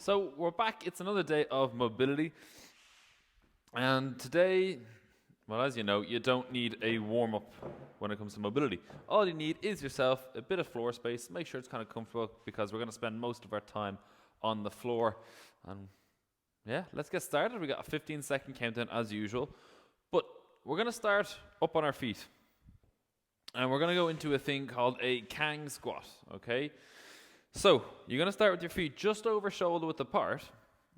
So we're back. It's another day of mobility. And today, well, as you know, you don't need a warm-up when it comes to mobility. All you need is yourself a bit of floor space. Make sure it's kind of comfortable because we're going to spend most of our time on the floor. And yeah, let's get started. We got a 15-second countdown as usual. But we're going to start up on our feet. And we're going to go into a thing called a Kang squat, okay? So, you're going to start with your feet just over shoulder width apart.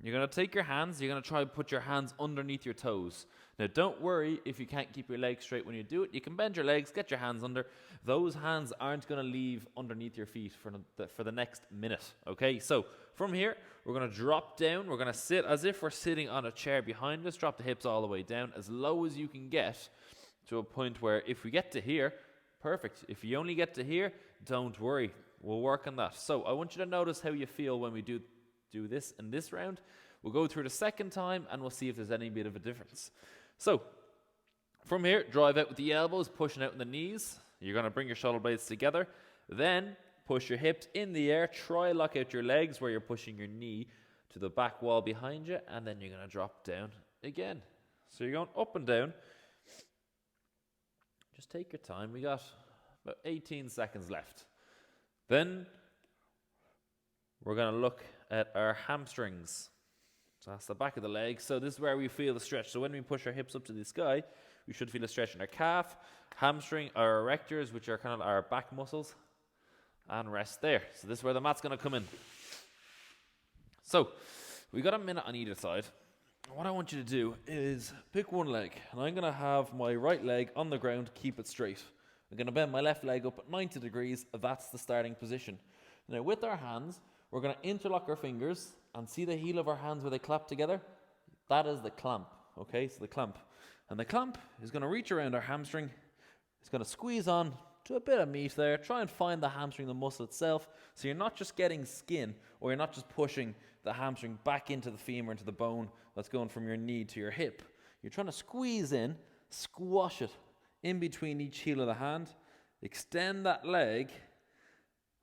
You're going to take your hands, you're going to try and put your hands underneath your toes. Now, don't worry if you can't keep your legs straight when you do it. You can bend your legs, get your hands under. Those hands aren't going to leave underneath your feet for the next minute, okay? So, from here, we're going to drop down. We're going to sit as if we're sitting on a chair behind us. Drop the hips all the way down, as low as you can get, to a point where if we get to here, perfect. If you only get to here, don't worry. We'll work on that. So I want you to notice how you feel when we do this in this round. We'll go through the second time and we'll see if there's any bit of a difference. So from here, drive out with the elbows, pushing out in the knees. You're going to bring your shoulder blades together. Then push your hips in the air. Try lock out your legs where you're pushing your knee to the back wall behind you. And then you're going to drop down again. So you're going up and down. Just take your time. We got about 18 seconds left. Then we're going to look at our hamstrings. So that's the back of the leg. So this is where we feel the stretch. So when we push our hips up to the sky, we should feel a stretch in our calf, hamstring, our erectors, which are kind of our back muscles, and rest there. So this is where the mat's going to come in. So we got a minute on either side. What I want you to do is pick one leg, and I'm going to have my right leg on the ground, keep it straight. I'm going to bend my left leg up at 90 degrees. That's the starting position. Now with our hands, we're going to interlock our fingers and see the heel of our hands where they clap together? That is the clamp, okay? So the clamp. And the clamp is going to reach around our hamstring. It's going to squeeze on to a bit of meat there. Try and find the hamstring, the muscle itself. So you're not just getting skin, or you're not just pushing the hamstring back into the femur, into the bone that's going from your knee to your hip. You're trying to squeeze in, squash it in between each heel of the hand, extend that leg,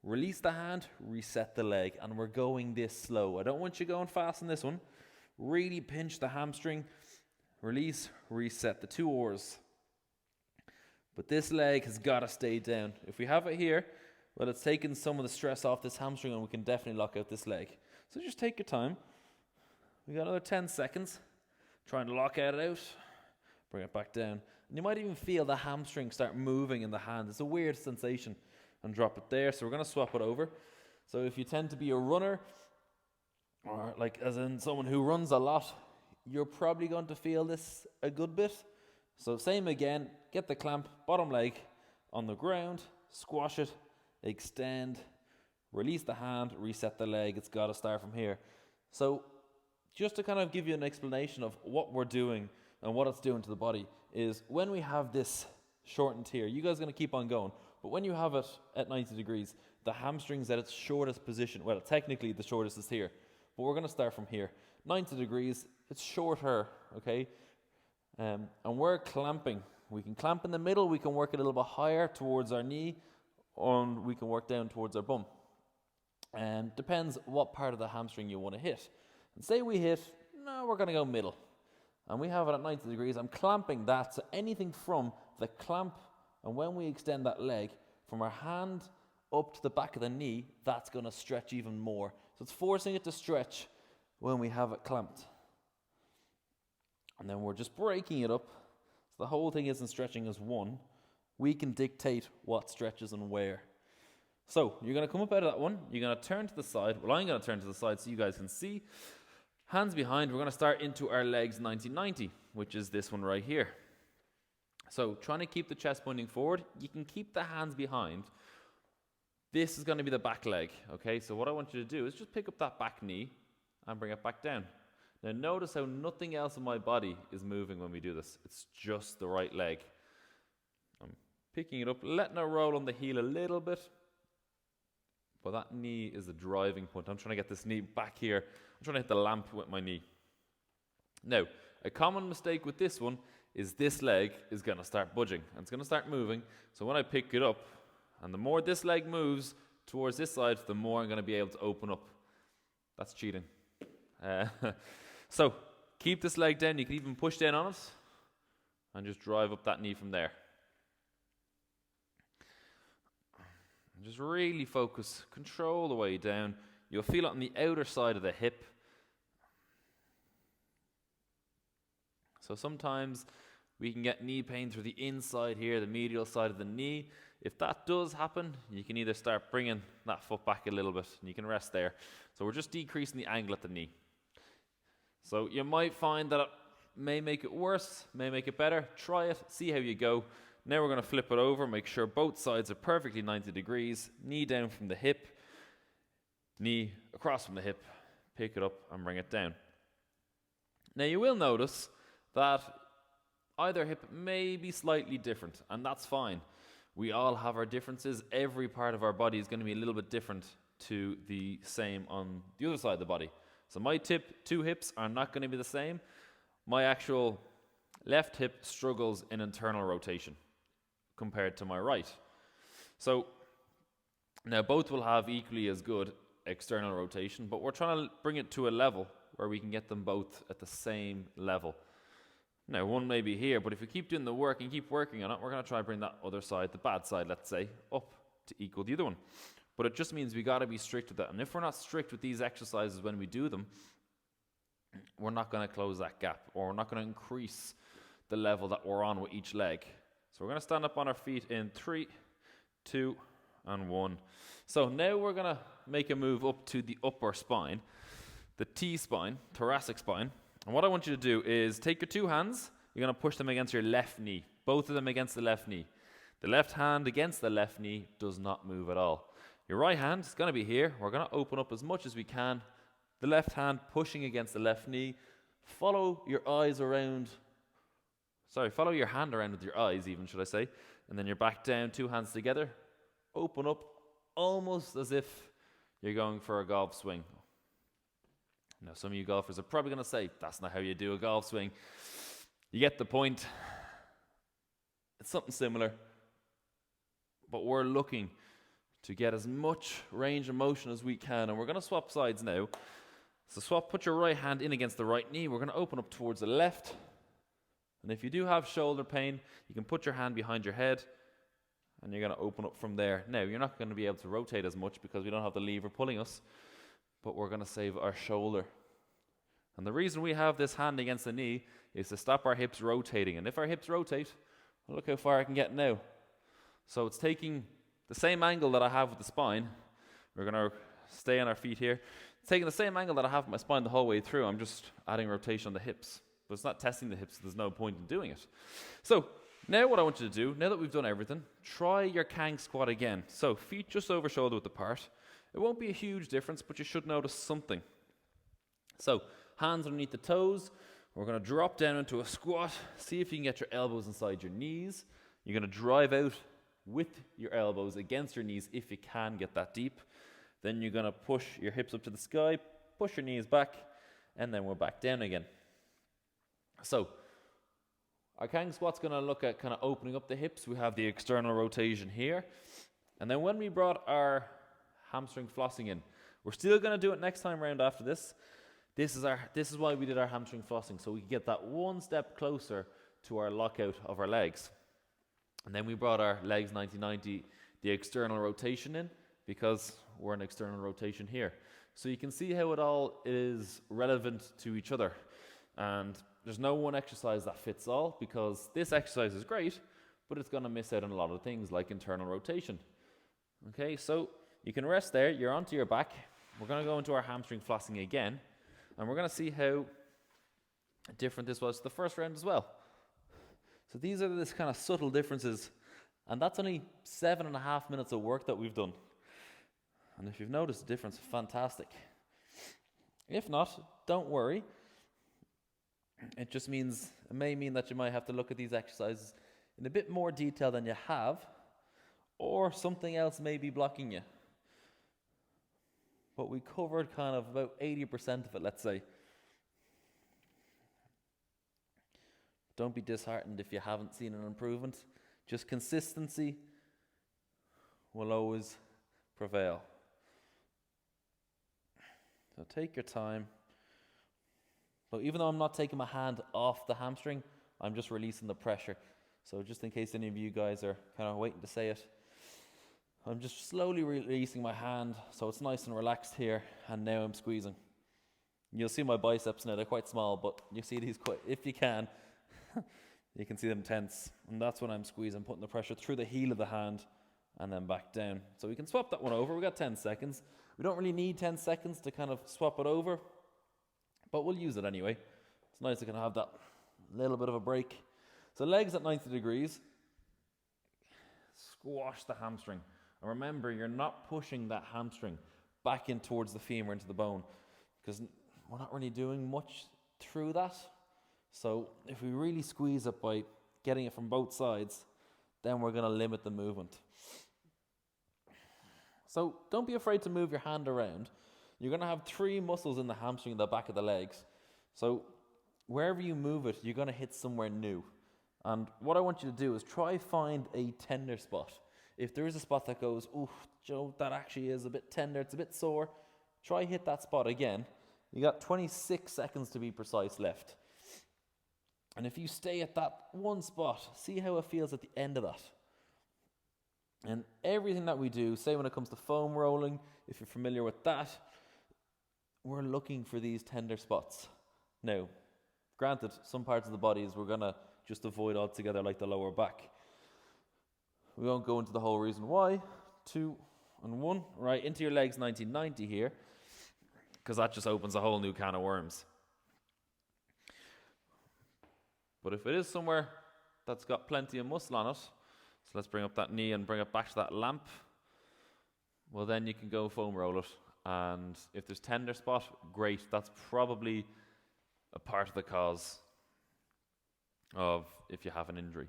release the hand, reset the leg, and we're going this slow. I don't want you going fast on this one. Really pinch the hamstring, release, reset, the two oars. But this leg has got to stay down. If we have it here, well, it's taken some of the stress off this hamstring and we can definitely lock out this leg. So just take your time. We got another 10 seconds. Trying to lock it out. Bring it back down. And you might even feel the hamstring start moving in the hand. It's a weird sensation. And drop it there. So we're going to swap it over. So if you tend to be a runner, or like as in someone who runs a lot, you're probably going to feel this a good bit. So same again, get the clamp, bottom leg on the ground, squash it, extend, release the hand, reset the leg. It's got to start from here. So just to kind of give you an explanation of what we're doing and what it's doing to the body is when we have this shortened here, you guys are going to keep on going, but when you have it at 90 degrees, the hamstring's at its shortest position. Well, technically the shortest is here, but we're going to start from here. 90 degrees, it's shorter, okay? And we're clamping. We can clamp in the middle, we can work a little bit higher towards our knee, and we can work down towards our bum. And depends what part of the hamstring you want to hit. And say we hit, no, we're going to go middle. And we have it at 90 degrees. I'm clamping that, so anything from the clamp, and when we extend that leg, from our hand up to the back of the knee, that's going to stretch even more. So it's forcing it to stretch when we have it clamped. And then we're just breaking it up. So the whole thing isn't stretching as one. We can dictate what stretches and where. So you're going to come up out of that one. You're going to turn to the side. Well, I'm going to turn to the side so you guys can see. Hands behind. We're going to start into our legs 90-90, which is this one right here. So trying to keep the chest pointing forward. You can keep the hands behind. This is going to be the back leg. Okay, so what I want you to do is just pick up that back knee and bring it back down. Now notice how nothing else in my body is moving when we do this. It's just the right leg. I'm picking it up, letting it roll on the heel a little bit. But that knee is the driving point. I'm trying to get this knee back here. I'm trying to hit the lamp with my knee. Now, a common mistake with this one is this leg is going to start budging. And it's going to start moving. So when I pick it up, and the more this leg moves towards this side, the more I'm going to be able to open up. That's cheating. Uh, so keep this leg down. You can even push down on it and just drive up that knee from there. And just really focus, control the way down. You'll feel it on the outer side of the hip. So sometimes we can get knee pain through the inside here, the medial side of the knee. If that does happen, you can either start bringing that foot back a little bit, and you can rest there. So we're just decreasing the angle at the knee. So you might find that it may make it worse, may make it better. Try it, see how you go. Now we're going to flip it over, make sure both sides are perfectly 90 degrees. Knee down from the hip, knee across from the hip, pick it up and bring it down. Now you will notice that either hip may be slightly different, and that's fine. We all have our differences. Every part of our body is going to be a little bit different to the same on the other side of the body. So my two hips are not going to be the same. My actual left hip struggles in internal rotation compared to my right. So now both will have equally as good external rotation, but we're trying to bring it to a level where we can get them both at the same level. Now, one may be here, but if we keep doing the work and keep working on it, we're going to try and bring that other side, the bad side, let's say, up to equal the other one. But it just means we got to be strict with that. And if we're not strict with these exercises when we do them, we're not going to close that gap, or we're not going to increase the level that we're on with each leg. So we're going to stand up on our feet in 3, 2, and 1. So now we're going to make a move up to the upper spine, the T-spine, thoracic spine. And what I want you to do is take your two hands, you're going to push them against your left knee, both of them against the left knee. The left hand against the left knee does not move at all. Your right hand is going to be here. We're going to open up as much as we can. The left hand pushing against the left knee. Follow your hand around with your eyes even, should I say. And then you're back down, two hands together. Open up almost as if you're going for a golf swing. Now, some of you golfers are probably going to say, that's not how you do a golf swing. You get the point. It's something similar. But we're looking to get as much range of motion as we can. And we're going to swap sides now. So put your right hand in against the right knee. We're going to open up towards the left. And if you do have shoulder pain, you can put your hand behind your head. And you're going to open up from there. Now, you're not going to be able to rotate as much because we don't have the lever pulling us. But we're going to save our shoulder. And the reason we have this hand against the knee is to stop our hips rotating. And if our hips rotate, well, look how far I can get now. So it's taking the same angle that I have with the spine. We're going to stay on our feet here. It's taking the same angle that I have with my spine the whole way through. I'm just adding rotation on the hips. But it's not testing the hips, so there's no point in doing it. So now what I want you to do, now that we've done everything, try your Kang squat again. So feet just over shoulder width apart. It won't be a huge difference, but you should notice something. So, hands underneath the toes. We're going to drop down into a squat. See if you can get your elbows inside your knees. You're going to drive out with your elbows against your knees if you can get that deep. Then you're going to push your hips up to the sky, push your knees back, and then we're back down again. So, our Kang squat's going to look at kind of opening up the hips. We have the external rotation here. And then when we brought our hamstring flossing in. We're still going to do it next time round after this. This is why we did our hamstring flossing, so we could get that one step closer to our lockout of our legs. And then we brought our legs 90-90, the external rotation in, because we're in external rotation here. So you can see how it all is relevant to each other. And there's no one exercise that fits all, because this exercise is great, but it's going to miss out on a lot of things like internal rotation. Okay, so you can rest there, you're onto your back. We're going to go into our hamstring flossing again, and we're going to see how different this was to the first round as well. So these are this kind of subtle differences, and that's only 7.5 minutes of work that we've done. And if you've noticed the difference, fantastic. If not, don't worry. It may mean that you might have to look at these exercises in a bit more detail than you have, or something else may be blocking you. But we covered kind of about 80% of it, let's say. Don't be disheartened if you haven't seen an improvement. Just consistency will always prevail. So take your time. But even though I'm not taking my hand off the hamstring, I'm just releasing the pressure. So just in case any of you guys are kind of waiting to say it, I'm just slowly releasing my hand so it's nice and relaxed here, and now I'm squeezing. You'll see my biceps now, they're quite small, but you see these quite, if you can, you can see them tense. And that's when I'm squeezing, putting the pressure through the heel of the hand and then back down. So we can swap that one over. We got 10 seconds. We don't really need 10 seconds to kind of swap it over, but we'll use it anyway. It's nice to kind of have that little bit of a break. So legs at 90 degrees. Squash the hamstring. And remember, you're not pushing that hamstring back in towards the femur, into the bone, because we're not really doing much through that. So if we really squeeze it by getting it from both sides, then we're going to limit the movement. So don't be afraid to move your hand around. You're going to have 3 muscles in the hamstring and the back of the legs. So wherever you move it, you're going to hit somewhere new. And what I want you to do is try find a tender spot. If there is a spot that goes, "Ooh, Joe, that actually is a bit tender, it's a bit sore," try hit that spot again. You got 26 seconds to be precise left. And if you stay at that one spot, see how it feels at the end of that. And everything that we do, say when it comes to foam rolling, if you're familiar with that, we're looking for these tender spots. Now, granted, some parts of the bodies we're going to just avoid altogether, like the lower back. We won't go into the whole reason why. 2 and 1. Right, into your legs 90-90 here, because that just opens a whole new can of worms. But if it is somewhere that's got plenty of muscle on it, so let's bring up that knee and bring it back to that lamp, well then you can go foam roll it. And if there's tender spot, great. That's probably a part of the cause of if you have an injury.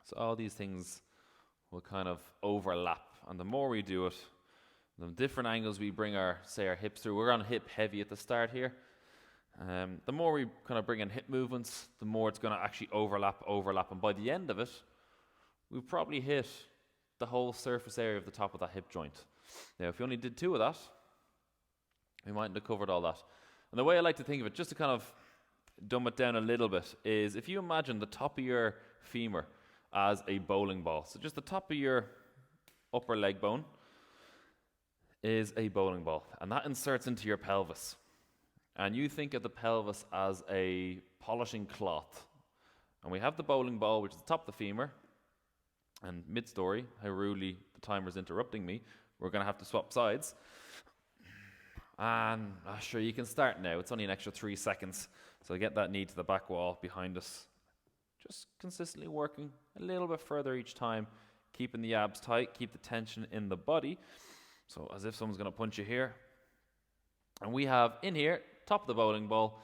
So all these things will kind of overlap, and the more we do it, the different angles we bring our hips through. We're on hip heavy at the start here. The more we kind of bring in hip movements, the more it's going to actually overlap, and by the end of it, we've probably hit the whole surface area of the top of that hip joint. Now, if we only did 2 of that, we mightn't have covered all that. And the way I like to think of it, just to kind of dumb it down a little bit, is if you imagine the top of your femur as a bowling ball. So just the top of your upper leg bone is a bowling ball, and that inserts into your pelvis. And you think of the pelvis as a polishing cloth. And we have the bowling ball, which is the top of the femur, and mid-story, how rudely the timer's interrupting me, we're going to have to swap sides. And sure, you can start now. It's only an extra 3 seconds. So get that knee to the back wall behind us. Just consistently working a little bit further each time, keeping the abs tight, keep the tension in the body. So as if someone's going to punch you here. And we have in here, top of the bowling ball,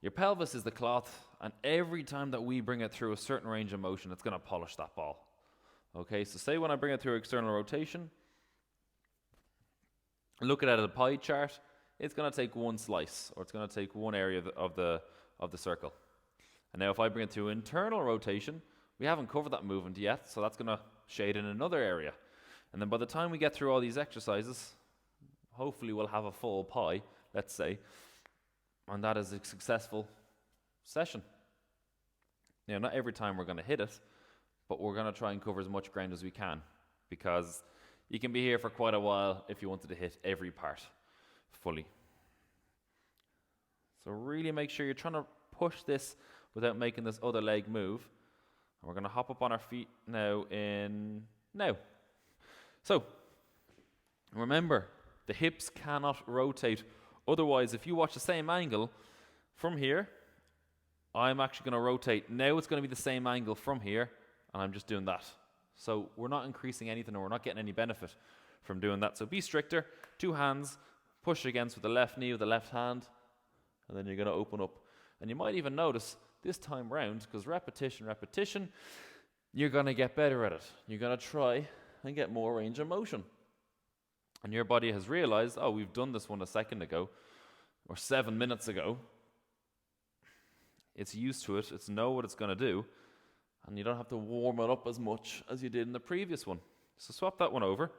your pelvis is the cloth, and every time that we bring it through a certain range of motion, it's going to polish that ball. Okay, so say when I bring it through external rotation, look at it as a pie chart, it's going to take one slice, or it's going to take one area of the circle. And now if I bring it through internal rotation, we haven't covered that movement yet, so that's going to shade in another area. And then by the time we get through all these exercises, hopefully we'll have a full pie, let's say, and that is a successful session. Now, not every time we're going to hit it, but we're going to try and cover as much ground as we can, because you can be here for quite a while if you wanted to hit every part fully. So really make sure you're trying to push this without making this other leg move. And we're going to hop up on our feet now. So, remember, the hips cannot rotate. Otherwise, if you watch the same angle from here, I'm actually going to rotate. Now it's going to be the same angle from here, and I'm just doing that. So we're not increasing anything, or we're not getting any benefit from doing that. So be stricter. 2 hands, push against with the left knee, with the left hand, and then you're going to open up. And you might even notice this time round, because repetition, you're going to get better at it. You're going to try and get more range of motion. And your body has realized, oh, we've done this one a second ago, or 7 minutes ago. It's used to it. It's know what it's going to do. And you don't have to warm it up as much as you did in the previous one. So swap that one over.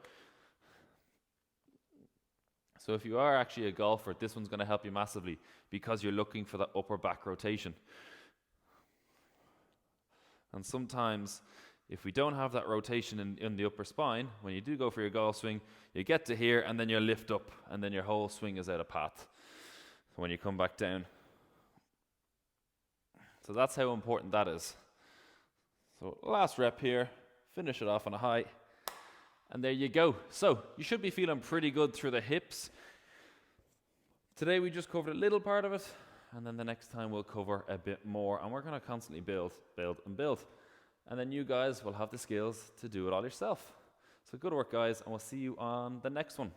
So if you are actually a golfer, this one's going to help you massively because you're looking for that upper back rotation. And sometimes, if we don't have that rotation in the upper spine, when you do go for your golf swing, you get to here and then you lift up and then your whole swing is out of path when you come back down. So that's how important that is. So last rep here, finish it off on a high, and there you go. So you should be feeling pretty good through the hips. Today we just covered a little part of it, and then the next time we'll cover a bit more, and we're going to constantly build, and build. And then you guys will have the skills to do it all yourself. So good work, guys, and we'll see you on the next one.